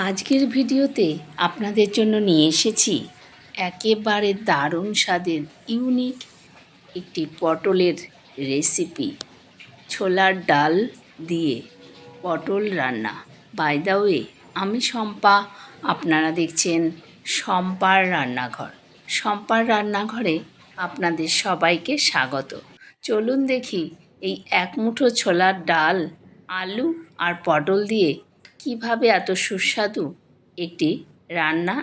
আজকের ভিডিওতে আপনাদের জন্য নিয়ে এসেছি একেবারে দারুণ স্বাদের ইউনিক একটি পটলের রেসিপি। ছোলার ডাল দিয়ে পটল রান্না। বাই দ্য ওয়ে, আমি শম্পা, আপনারা দেখছেন শম্পার রান্নাঘর। শম্পার রান্নাঘরে আপনাদের সবাইকে স্বাগত। চলুন দেখি এই এক মুঠো ছোলার ডাল, আলু আর পটল দিয়ে কিভাবে এত সুস্বাদু একটি রান্না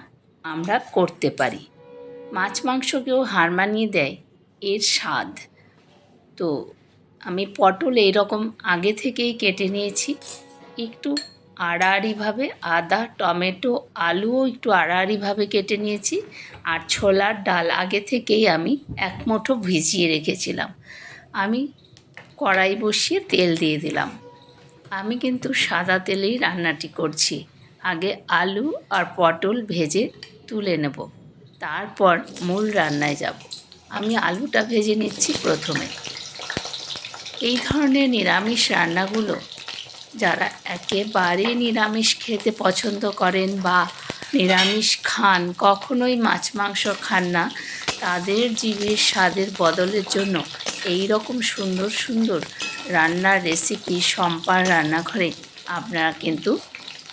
আমরা করতে পারি। মাছ মাংসকেও হার মানিয়ে দেয় এর স্বাদ। তো আমি পটল এইরকম আগে থেকেই কেটে নিয়েছি, একটু আড়াআড়িভাবে। আদা, টমেটো, আলুও একটু আড়াআড়িভাবে কেটে নিয়েছি। আর ছোলার ডাল আগে থেকেই আমি এক মুঠো ভিজিয়ে রেখেছিলাম। আমি কড়াই বসিয়ে তেল দিয়ে দিলাম। আমি কিন্তু সাদা তেলেই রান্নাটি করছি। আগে আলু আর পটল ভেজে তুলে নেব, তারপর মূল রান্নায় যাব। আমি আলুটা ভেজে নিচ্ছি প্রথমে। এই ধরনের নিরামিষ রান্নাগুলো যারা একেবারে নিরামিষ খেতে পছন্দ করেন বা নিরামিষ খান, কখনোই মাছ মাংস খান না, তাদের জিভের স্বাদের বদলের জন্য এই রকম সুন্দর সুন্দর রান্নার রেসিপি শম্পার রান্নাঘরে আপনারা কিন্তু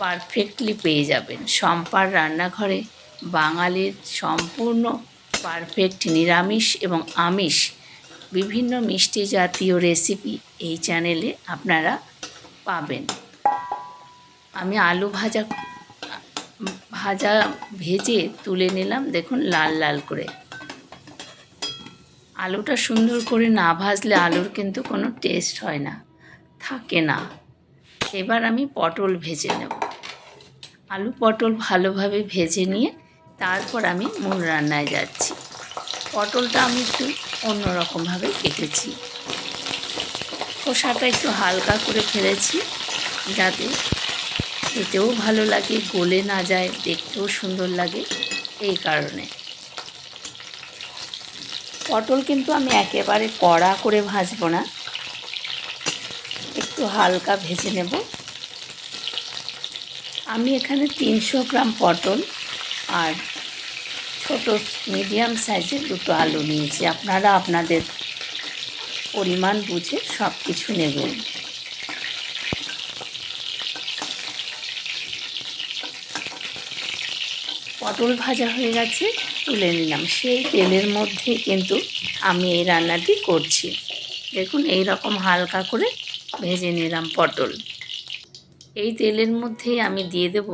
পারফেক্টলি পেয়ে যাবেন। শম্পার রান্নাঘরে বাঙালির সম্পূর্ণ পারফেক্ট নিরামিষ এবং আমিষ বিভিন্ন মিষ্টি জাতীয় রেসিপি এই চ্যানেলে আপনারা পাবেন। আমি আলু ভেজে তুলে নিলাম, দেখুন লাল লাল করে। আলুটা সুন্দর করে না ভাজলে আলুর কিন্তু কোনো টেস্ট হয় না, থাকে না। এবার আমি পটল ভেজে নেব। আলু পটল ভালোভাবে ভেজে নিয়ে তারপর আমি মূল রান্নায় যাচ্ছি। পটলটা আমি একটু অন্যরকমভাবে কেটেছি। খোসাটা একটু হালকা করে ফেলেছি, যাতে খেতেও ভালো লাগে, গলে না যায়, দেখতেও সুন্দর লাগে। এই কারণে পটল কিন্তু আমি একেবারে কড়া করে ভাজবো না, একটু হালকা ভেজে নেব। আমি এখানে 300 গ্রাম পটল আর ছোট মিডিয়াম সাইজের দুটো আলু নিয়েছি। আপনারা আপনাদের পরিমাণ বুঝে সব কিছু নেবেন। পটল ভাজা হয়ে গেছে, তুলে নিলাম। সেই তেলের মধ্যেই কিন্তু আমি এই রান্নাটি করছি। দেখুন এই রকম হালকা করে ভেজে নিলাম পটল। এই তেলের মধ্যেই আমি দিয়ে দেব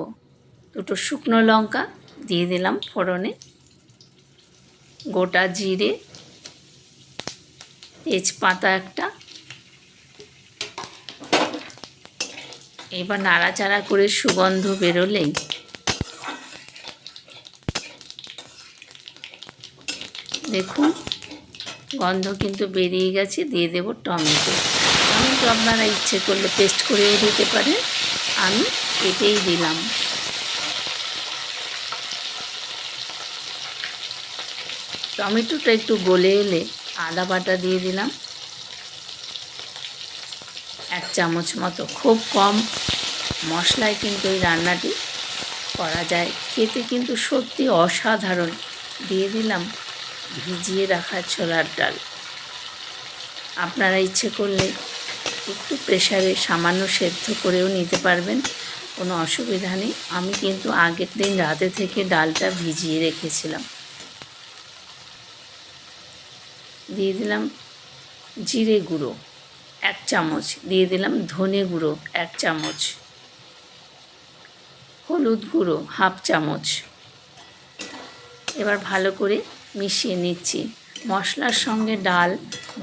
দুটো শুকনো লঙ্কা, দিয়ে দিলাম ফোড়নে, গোটা জিরে, তেজপাতা একটা। এবার নাড়াচাড়া করে সুগন্ধ বেরোলেই দেখুন গন্ধ কিন্তু বেরিয়ে গেছে, দিয়ে দেব টমেটো। টমেটো আপনারা ইচ্ছে করলে পেস্ট করেও দিতে পারেন, আমি কেটেই দিলাম। টমেটোটা একটু গলে এলে আদা বাটা দিয়ে দিলাম 1 চামচ মতো। খুব কম মশলায় কিন্তু এই রান্নাটি করা যায়, খেতে কিন্তু সত্যি অসাধারণ। দিয়ে দিলাম ভিজিয়ে রাখা ছোলার ডাল। আপনারা ইচ্ছে করলে একটু প্রেসারে সামান্য সেদ্ধ করেও নিতে পারবেন, কোনো অসুবিধা নেই। আমি কিন্তু আগের দিন রাতে থেকে ডালটা ভিজিয়ে রেখেছিলাম। দিয়ে দিলাম জিরে গুঁড়ো 1 চামচ, দিয়ে দিলাম ধনে গুঁড়ো 1 চামচ, হলুদ গুঁড়ো 1/2 চামচ। এবার ভালো করে মিশিয়ে নিচ্ছি। মশলার সঙ্গে ডাল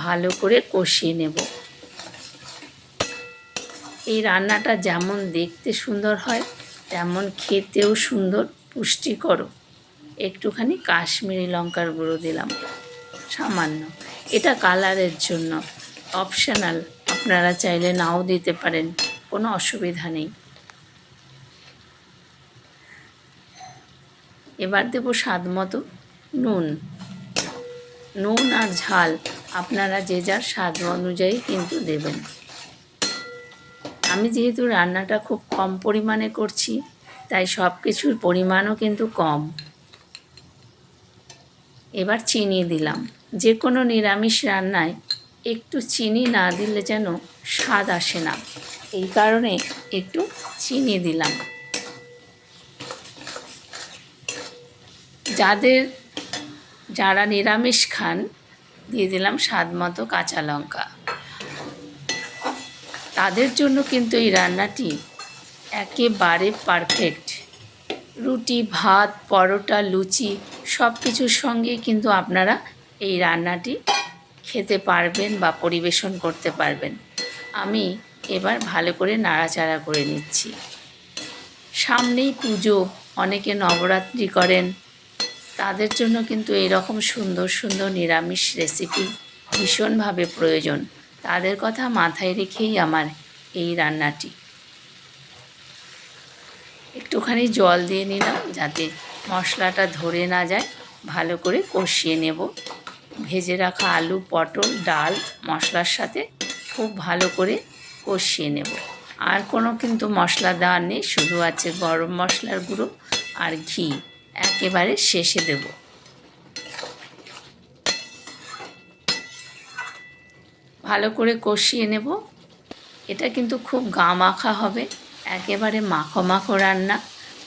ভালো করে কষিয়ে নেব। এই রান্নাটা যেমন দেখতে সুন্দর হয়, তেমন খেতেও সুন্দর, পুষ্টিকর। একটুখানি কাশ্মীরি লঙ্কার গুঁড়ো দিলাম সামান্য, এটা কালারের জন্য, অপশনাল। আপনারা চাইলে নাও দিতে পারেন, কোনো অসুবিধা নেই। এবার দেব স্বাদ মতো নুন। নুন আর ঝাল আপনারা যে যার স্বাদ অনুযায়ী কিন্তু দেবেন। আমি যেহেতু রান্নাটা খুব কম পরিমাণে করছি, তাই সব কিছুর পরিমাণও কিন্তু কম। এবার চিনি দিলাম। যে কোনো নিরামিষ রান্নায় একটু চিনি না দিলে যেন স্বাদ আসে না, এই কারণে একটু চিনি দিলাম। যারা নিরামিষ খান দিয়ে দিলাম স্বাদ মতো কাঁচা লঙ্কা। তাদের জন্য কিন্তু এই রান্নাটি একেবারে পারফেক্ট। রুটি, ভাত, পরোটা, লুচি সব কিছুর সঙ্গে কিন্তু আপনারা এই রান্নাটি খেতে পারবেন বা পরিবেশন করতে পারবেন। আমি এবার ভালো করে নাড়াচাড়া করে নিচ্ছি। সামনেই পুজো, অনেকে নবরাত্রি করেন, তাদের জন্য কিন্তু এরকম সুন্দর সুন্দর নিরামিষ রেসিপি ভীষণভাবে প্রয়োজন। তাদের কথা মাথায় রেখেই আমার এই রান্নাটি। একটুখানি জল দিয়ে নিলাম যাতে মশলাটা ধরে না যায়। ভালো করে কষিয়ে নেব। ভেজে রাখা আলু, পটল, ডাল মশলার সাথে খুব ভালো করে কষিয়ে নেব। আর কোনো কিন্তু মশলা দেওয়ার নেই, শুধু আছে গরম মশলার গুঁড়ো আর ঘি, একেবারে শেষে দেব। ভালো করে কষিয়ে নেব। এটা কিন্তু খুব গা মাখা হবে, একেবারে মাখো মাখো রান্না।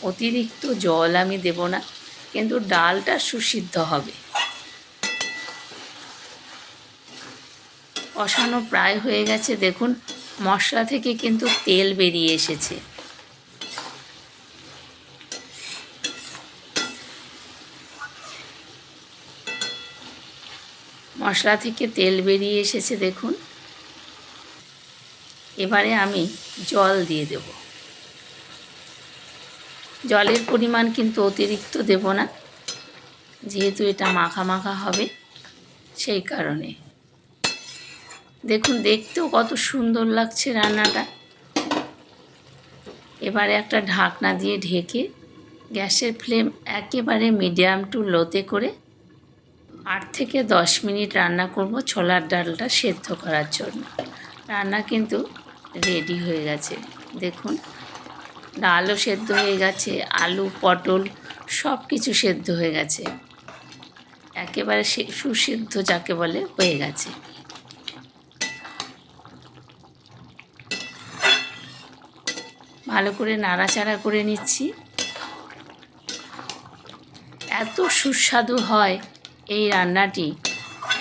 অতিরিক্ত জল আমি দেব না, কিন্তু ডালটা সুসিদ্ধ হবে। কষানো প্রায় হয়ে গেছে, দেখুন মশলা থেকে কিন্তু তেল বেরিয়ে এসেছে। মশলা থেকে তেল বেরিয়ে এসেছে দেখুন। এবারে আমি জল দিয়ে দেব। জলের পরিমাণ কিন্তু অতিরিক্ত দেব না, যেহেতু এটা মাখা মাখা হবে সেই কারণে। দেখুন দেখতেও কত সুন্দর লাগছে রান্নাটা। এবারে একটা ঢাকনা দিয়ে ঢেকে গ্যাসের ফ্লেম একেবারে মিডিয়াম টু লোতে করে 8 থেকে 10 মিনিট রান্না করব ছোলার ডালটা সেদ্ধ করার জন্য। রান্না কিন্তু রেডি হয়ে গেছে। দেখুন ডালও সেদ্ধ হয়ে গেছে, আলু, পটল সব কিছু সেদ্ধ হয়ে গেছে, একেবারে সুসিদ্ধ যাকে বলে হয়ে গেছে। ভালো করে নাড়াচাড়া করে নিচ্ছি। এত সুস্বাদু হয় এই রান্নাটি,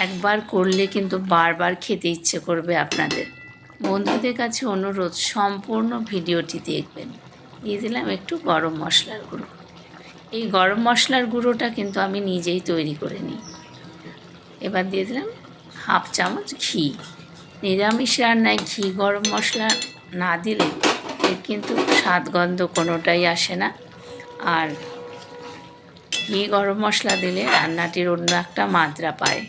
একবার করলে কিন্তু বারবার খেতে ইচ্ছে করবে আপনাদের। বন্ধুদের কাছে অনুরোধ, সম্পূর্ণ ভিডিওটি দেখবেন। দিয়ে দিলাম একটু গরম মশলার গুঁড়ো। এই গরম মশলার গুঁড়োটা কিন্তু আমি নিজেই তৈরি করে নিই। এবার দিয়ে দিলাম হাফ চামচ ঘি। নিরামিষ রান্নায় ঘি গরম মশলা না দিলে এর কিন্তু স্বাদ গন্ধ কোনোটাই আসে না। আর ঘি গরম মশলা দিলে রান্নাটির অন্য একটা মাত্রা পায়।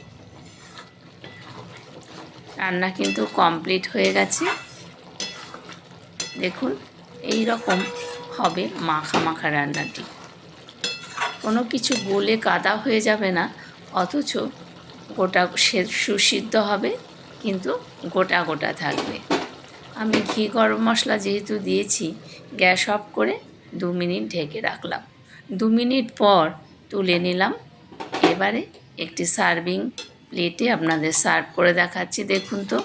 রান্না কিন্তু কমপ্লিট হয়ে গেছে। দেখুন এই রকম হবে মাখা মাখা রান্নাটি। কোনো কিছু গলে কাদা হয়ে যাবে না, অথচ গোটা সুসিদ্ধ হবে, কিন্তু গোটা গোটা থাকবে। আমি ঘি গরম মশলা যেহেতু দিয়েছি, গ্যাস অফ করে 2 মিনিট ঢেকে রাখলাম। 2 মিনিট পর তুলে নিলাম। এবারে একটি সার্ভিং প্লেটে আপনাদের সার্ভ করে দেখাচ্ছি। দেখুন তো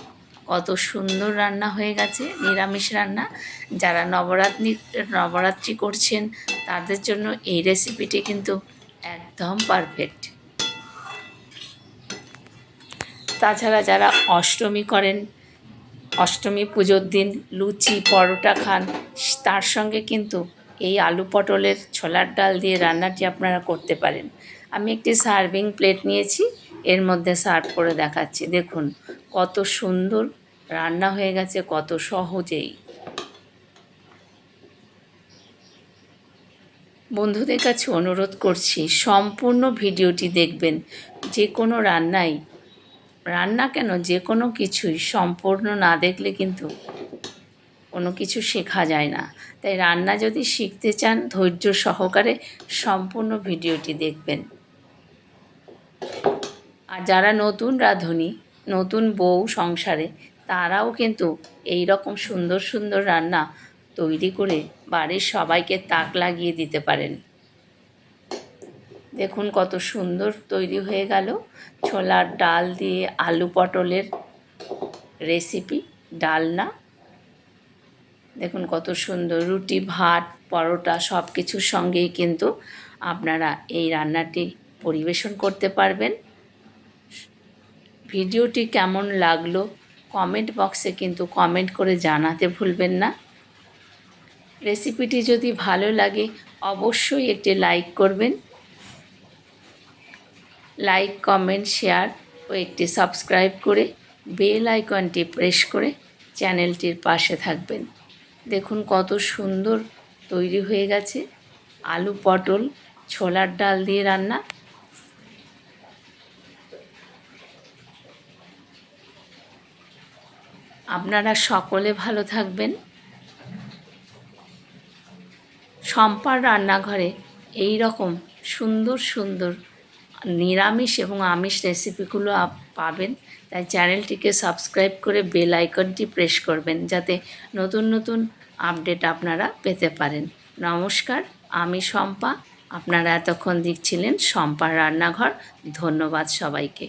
কত সুন্দর রান্না হয়ে গেছে, নিরামিষ রান্না। যারা নবরাত্রি করছেন তাদের জন্য এই রেসিপিটি কিন্তু একদম পারফেক্ট। তাছাড়া যারা অষ্টমী করেন, অষ্টমী পুজোর দিন লুচি, পরোটা খান, তার সঙ্গে কিন্তু এই আলু পটলের ছোলার ডাল দিয়ে রান্নাটি আপনারা করতে পারেন। আমি একটি সার্ভিং প্লেট নিয়েছি, এর মধ্যে সার্ভ করে দেখাচ্ছি। দেখুন কত সুন্দর রান্না হয়ে গেছে, কত সহজেই। বন্ধুদের কাছে অনুরোধ করছি, সম্পূর্ণ ভিডিওটি দেখবেন। যে কোনো রান্না কেন, যে কোনো কিছুই সম্পূর্ণ না দেখলে কিন্তু কোনো কিছু শেখা যায় না। তাই রান্না যদি শিখতে চান, ধৈর্য সহকারে সম্পূর্ণ ভিডিওটি দেখবেন। আর যারা নতুন রাঁধুনি, নতুন বউ সংসারে, তারাও কিন্তু এই রকম সুন্দর সুন্দর রান্না তৈরি করে বাড়ির সবাইকে তাক লাগিয়ে দিতে পারেন। দেখুন কত সুন্দর তৈরি হয়ে গেল ছোলার ডাল দিয়ে আলু পটলের রেসিপি, ডালনা। দেখুন কত সুন্দর, রুটি, ভাত, পরোটা সব কিছুর সঙ্গেই কিন্তু আপনারা এই রান্নাটি পরিবেশন করতে পারবেন। ভিডিওটি কেমন লাগলো কমেন্ট বক্সে কিন্তু কমেন্ট করে জানাতে ভুলবেন না। রেসিপিটি যদি ভালো লাগে অবশ্যই একটি লাইক করবেন। লাইক, কমেন্ট, শেয়ার ও একটি সাবস্ক্রাইব করে বেল আইকনটি প্রেস করে চ্যানেলটির পাশে থাকবেন। দেখুন কত সুন্দর তৈরি হয়ে গেছে আলু পটল ছোলার ডাল দিয়ে রান্না। আপনারা সকলে ভালো থাকবেন। শম্পার রান্নাঘরে এই রকম সুন্দর সুন্দর নিরামিষ এবং আমিষ রেসিপিগুলো পাবেন। তাই চ্যানেলটিকে সাবস্ক্রাইব করে বেল আইকনটি প্রেস করবেন যাতে নতুন নতুন আপডেট আপনারা পেতে পারেন। নমস্কার, আমি শম্পা। আপনারা এতক্ষণ দেখছিলেন শম্পার রান্নাঘর। ধন্যবাদ সবাইকে।